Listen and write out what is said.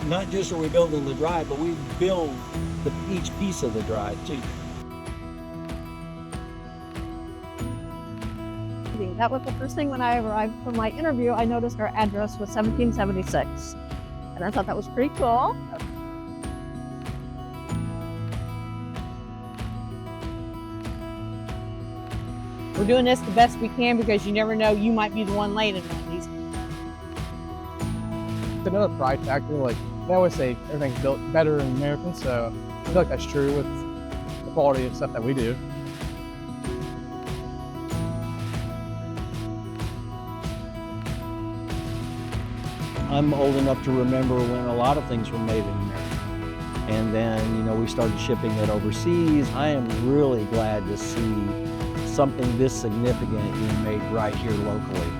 Not just are we building the drive, but we build each piece of the drive too. That was the first thing when I arrived for my interview. I noticed our address was 1776. And I thought that was pretty cool. We're doing this the best we can because you never know, you might be the one late in one of these. It's another pride factor. Like they always say, everything's built better in American, so I feel like that's true with the quality of stuff that we do. I'm old enough to remember when a lot of things were made in America. And then, we started shipping it overseas. I am really glad to see something this significant being made right here locally.